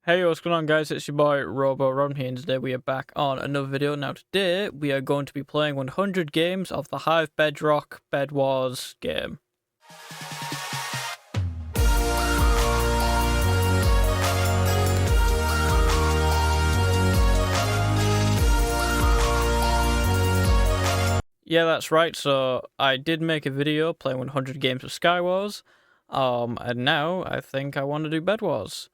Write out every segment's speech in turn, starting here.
Hey, what's going on, guys? It's your boy Ron here, and today we are back on another video. Now today we are going to be playing 100 games of the Hive Bedrock BedWars game. Yeah, that's right. So I did make a video playing 100 games of SkyWars, and now I think I want to do BedWars.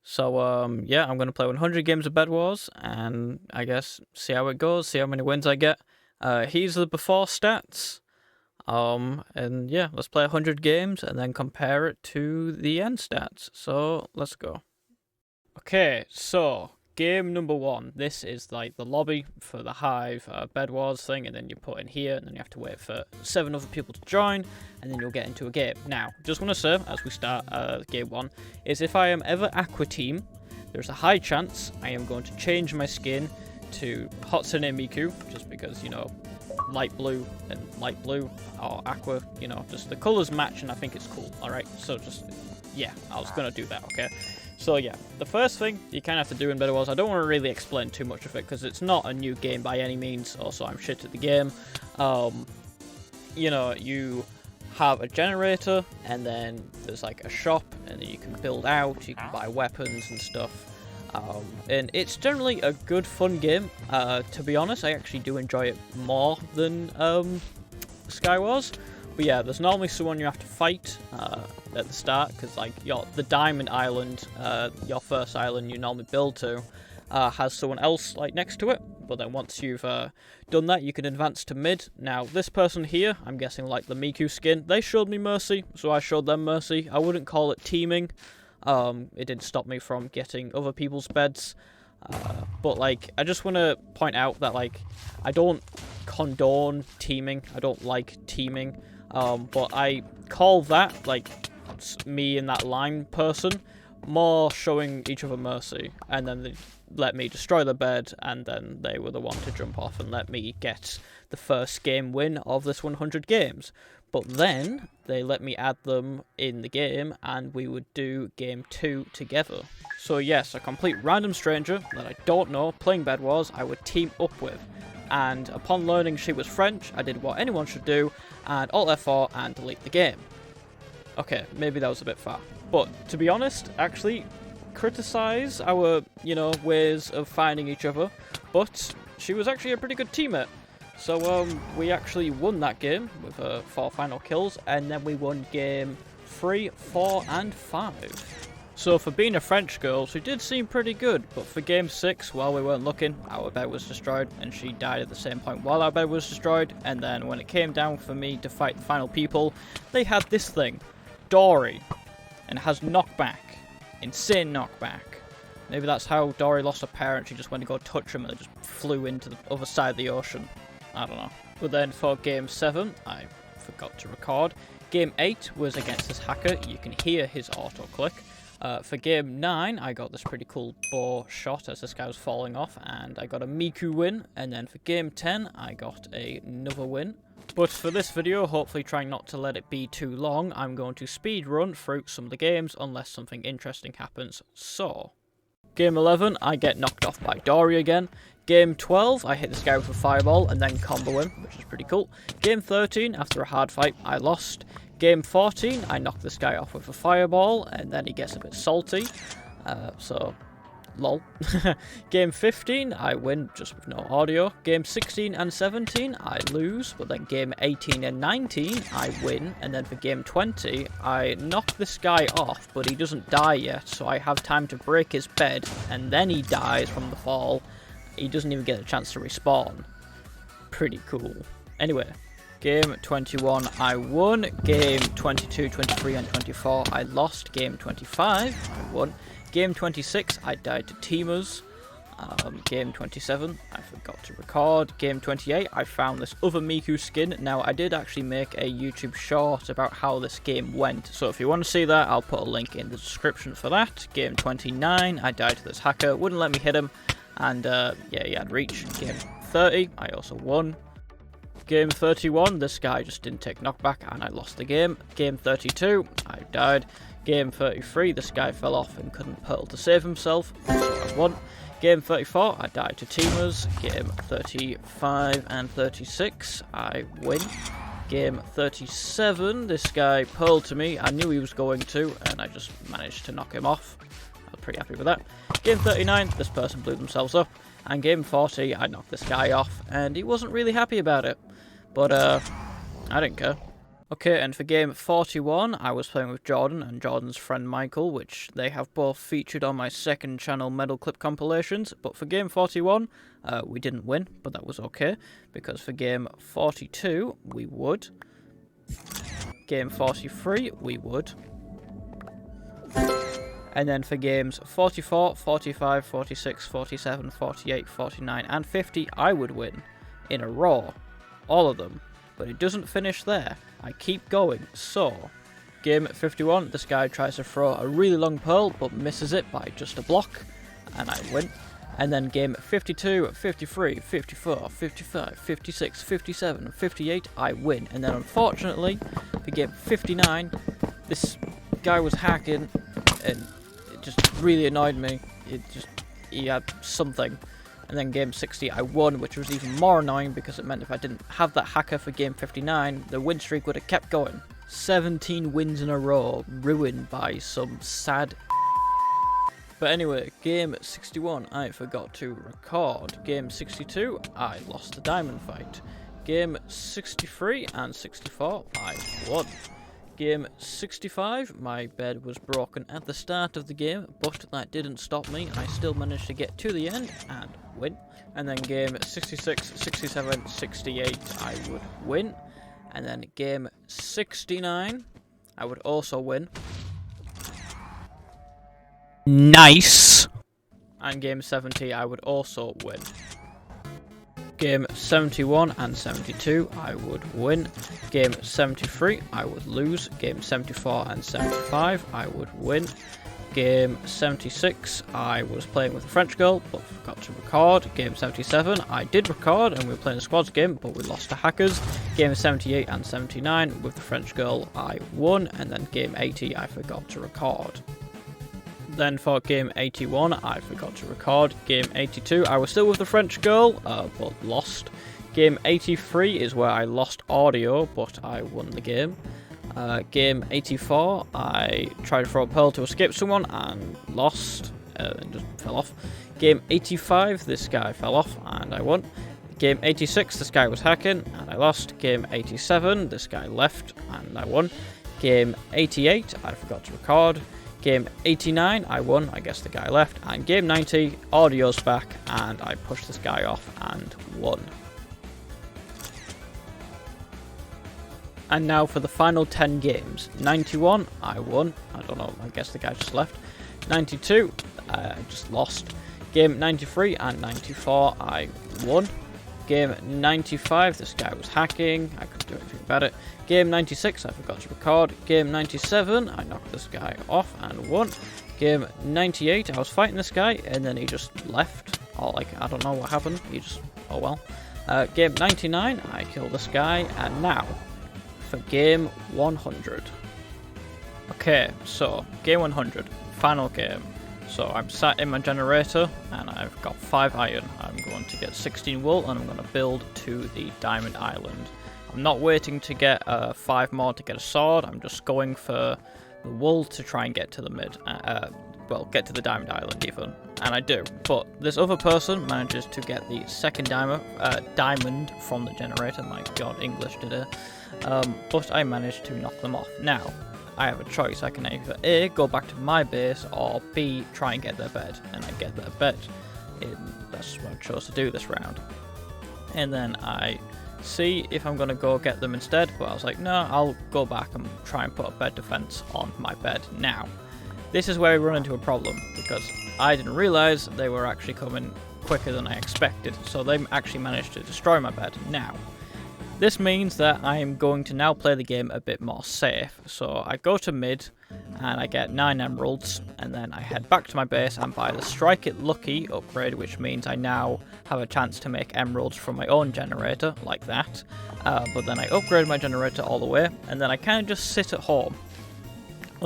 So, yeah, I'm going to play 100 games of BedWars, and I guess see how it goes, see how many wins I get. Here's the before stats. And yeah, let's play 100 games and then compare it to the end stats. So, let's go. Okay, so game number 1. This is like the lobby for the Hive BedWars thing, and then you put in here, and then you have to wait for 7 other people to join, and then you'll get into a game. Now, just want to say, as we start game 1, is if I am ever Aqua Team, there's a high chance I am going to change my skin to Hatsune Miku, just because, you know, light blue and light blue, or aqua, you know, just the colours match, and I think it's cool, alright? So just, yeah, I was going to do that, okay? So yeah, the first thing you kind of have to do in BedWars, I don't want to really explain too much of it because it's not a new game by any means, also I'm shit at the game. You know, you have a generator, and then there's like a shop, and then you can build out, you can buy weapons and stuff. And it's generally a good fun game. To be honest, I actually do enjoy it more than SkyWars. But yeah, there's normally someone you have to fight at the start, because like the Diamond Island, your first island you normally build to, has someone else like next to it. But then once you've done that, you can advance to mid. Now this person here, I'm guessing like the Miku skin, they showed me mercy, so I showed them mercy. I wouldn't call it teaming. It didn't stop me from getting other people's beds. But like, I just want to point out that like, I don't condone teaming. I don't like teaming. But I call that, like, me and that line person, more showing each other mercy, and then they let me destroy the bed, and then they were the one to jump off and let me get the first game win of this 100 games. But then they let me add them in the game, and we would do game 2 together. So yes, a complete random stranger that I don't know playing BedWars I would team up with. And upon learning she was French, I did what anyone should do, and Alt F4 and delete the game. Okay, maybe that was a bit far. But to be honest, actually, criticize our, you know, ways of finding each other, but she was actually a pretty good teammate. So we actually won that game with 4 final kills, and then we won game 3, 4, and 5. So for being a French girl, she did seem pretty good, but for game 6, while we weren't looking, our bed was destroyed, and she died at the same point while our bed was destroyed, and then when it came down for me to fight the final people, they had this thing, Dory, and it has knockback, insane knockback. Maybe that's how Dory lost her parent, she just went to go touch him and they just flew into the other side of the ocean. I don't know. But then for game 7, I forgot to record. Game 8 was against this hacker, you can hear his auto-click. For game 9, I got this pretty cool bow shot as this guy was falling off, and I got a Miku win, and then for game 10, I got another win. But for this video, hopefully trying not to let it be too long, I'm going to speed run through some of the games unless something interesting happens. So, game 11, I get knocked off by Dory again. Game 12, I hit this guy with a fireball and then combo him, which is pretty cool. Game 13, after a hard fight, I lost. Game 14, I knocked this guy off with a fireball, and then he gets a bit salty, so, lol. Game 15, I win just with no audio. Game 16 and 17, I lose, but then game 18 and 19, I win, and then for game 20, I knock this guy off, but he doesn't die yet, so I have time to break his bed, and then he dies from the fall. He doesn't even get a chance to respawn. Pretty cool. Anyway. Game 21, I won. Game 22, 23, and 24, I lost. Game 25, I won. Game 26, I died to teamers. Game 27, I forgot to record. Game 28, I found this other Miku skin. Now, I did actually make a YouTube short about how this game went, so if you want to see that, I'll put a link in the description for that. Game 29, I died to this hacker, wouldn't let me hit him, and yeah, he had reach. Game 30, I also won. Game 31, this guy just didn't take knockback and I lost the game. Game 32, I died. Game 33, this guy fell off and couldn't pearl to save himself, so I won. Game 34, I died to teamers. Game 35 and 36, I win. Game 37, this guy pearled to me. I knew he was going to, and I just managed to knock him off. I was pretty happy with that. Game 39, this person blew themselves up. And game 40, I knocked this guy off, and he wasn't really happy about it. But, I didn't care. Okay, and for game 41, I was playing with Jordan and Jordan's friend Michael, which they have both featured on my second channel medal clip compilations. But for game 41, we didn't win, but that was okay, because for game 42, we would. Game 43, we would. And then for games 44, 45, 46, 47, 48, 49, and 50, I would win in a row. All of them. But it doesn't finish there. I keep going. So, game 51, this guy tries to throw a really long pearl, but misses it by just a block, and I win. And then game 52, 53, 54, 55, 56, 57, and 58, I win. And then unfortunately, for game 59, this guy was hacking, and it just really annoyed me. He had something. And then game 60 I won, which was even more annoying because it meant if I didn't have that hacker for game 59, the win streak would have kept going. 17 wins in a row, ruined by some sad. But anyway, game 61 I forgot to record. Game 62 I lost the diamond fight. Game 63 and 64 I won. Game 65, my bed was broken at the start of the game, but that didn't stop me. I still managed to get to the end and win. And then game 66, 67, 68, I would win. And then game 69, I would also win. Nice! And game 70, I would also win. Game 71 and 72, I would win. Game 73, I would lose. Game 74 and 75, I would win. Game 76, I was playing with a French girl, but forgot to record. Game 77, I did record, and we were playing a squads game, but we lost to hackers. Game 78 and 79, with the French girl, I won. And then game 80, I forgot to record. Then for game 81, I forgot to record. Game 82, I was still with the French girl, but lost. Game 83 is where I lost audio, but I won the game. Game 84, I tried to throw a pearl to escape someone and lost, and just fell off. Game 85, this guy fell off and I won. Game 86, this guy was hacking and I lost. Game 87, this guy left and I won. Game 88, I forgot to record. Game 89, I won, I guess the guy left. And game 90, audio's back, and I pushed this guy off and won. And now for the final 10 games. 91, I won. I don't know, I guess the guy just left. 92, I just lost. Game 93 and 94, I won. Game 95, this guy was hacking, I couldn't do anything about it. Game 96, I forgot to record. Game 97, I knocked this guy off and won. Game 98, I was fighting this guy, and then he just left. Or, like, I don't know what happened, he just, oh well. Game 99, I killed this guy, and now, for game 100. Okay, so, game 100, final game. So I'm sat in my generator and I've got 5 iron. I'm going to get 16 wool and I'm going to build to the diamond island. I'm not waiting to get 5 more to get a sword. I'm just going for the wool to try and get to the get to the diamond island even. And I do. But this other person manages to get the second diamond from the generator. My god, English today. But I managed to knock them off. Now, I have a choice. I can either A, go back to my base, or B, try and get their bed. And I get their bed. That's what I chose to do this round. And then I see if I'm going to go get them instead, but I was like, no, I'll go back and try and put a bed defense on my bed now. This is where we run into a problem, because I didn't realize they were actually coming quicker than I expected, so they actually managed to destroy my bed now. This means that I am going to now play the game a bit more safe. So I go to mid and I get 9 emeralds, and then I head back to my base and buy the Strike It Lucky upgrade, which means I now have a chance to make emeralds from my own generator, like that. But then I upgrade my generator all the way, and then I kind of just sit at home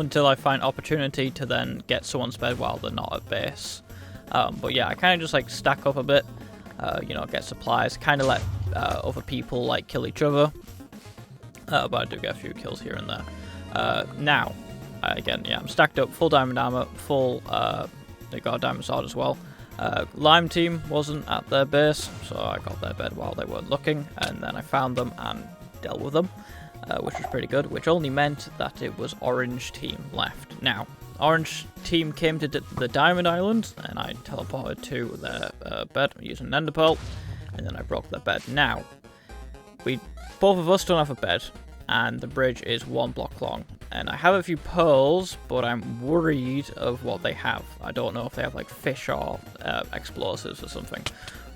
until I find opportunity to then get someone's bed while they're not at base. But yeah, I kind of just like stack up a bit, you know, get supplies, kind of let other people like kill each other. But I do get a few kills here and there. Now, again, yeah, I'm stacked up, full diamond armor, full, they got a diamond sword as well. Lime team wasn't at their base, so I got their bed while they weren't looking, and then I found them and dealt with them, which was pretty good, which only meant that it was orange team left. Now, orange team came to the diamond island, and I teleported to their bed using an ender pearl, and then I broke their bed. Now, both of us don't have a bed, and the bridge is 1 block long. And I have a few pearls, but I'm worried of what they have. I don't know if they have like fish or explosives or something.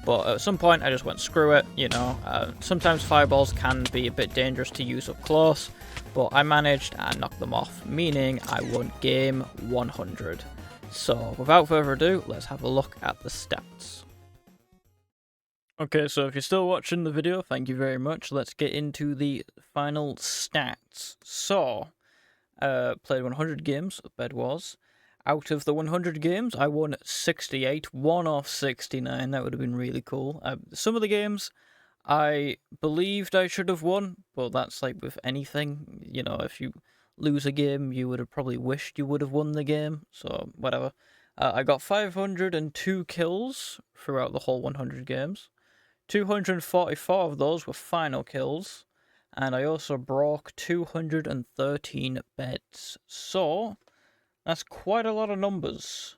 But at some point I just went screw it, you know. Sometimes fireballs can be a bit dangerous to use up close, but I managed and knocked them off, meaning I won game 100. So without further ado, let's have a look at the stats. Okay, so if you're still watching the video, thank you very much. Let's get into the final stats. So, played 100 games of BedWars. Out of the 100 games, I won 68, 1 off 69. That would have been really cool. Some of the games I believed I should have won, but that's like with anything. You know, if you lose a game, you would have probably wished you would have won the game. So, whatever. I got 502 kills throughout the whole 100 games. 244 of those were final kills, and I also broke 213 beds. So, that's quite a lot of numbers.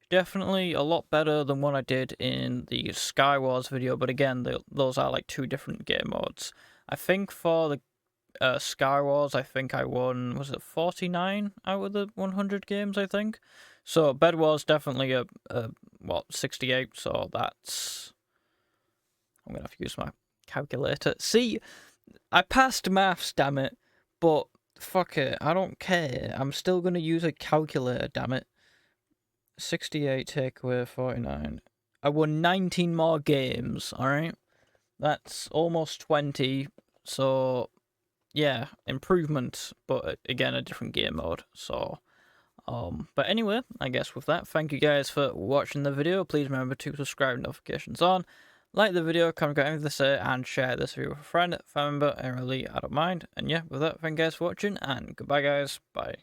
Definitely a lot better than what I did in the SkyWars video, but again, those are like 2 different game modes. I think for the SkyWars, I think I won, was it 49 out of the 100 games, I think? So, BedWars definitely a 68, so that's... I'm going to have to use my calculator. See, I passed maths, damn it, but fuck it, I don't care. I'm still going to use a calculator, damn it. 68 take away 49. I won 19 more games, alright? That's almost 20, so yeah, improvement, but again, a different game mode, so... But anyway, I guess with that, thank you guys for watching the video. Please remember to subscribe, notifications on. Like the video, comment anything to say, and share this video with a friend, family member, and really, I don't mind. And yeah, with that, thank you guys for watching, and goodbye guys, bye.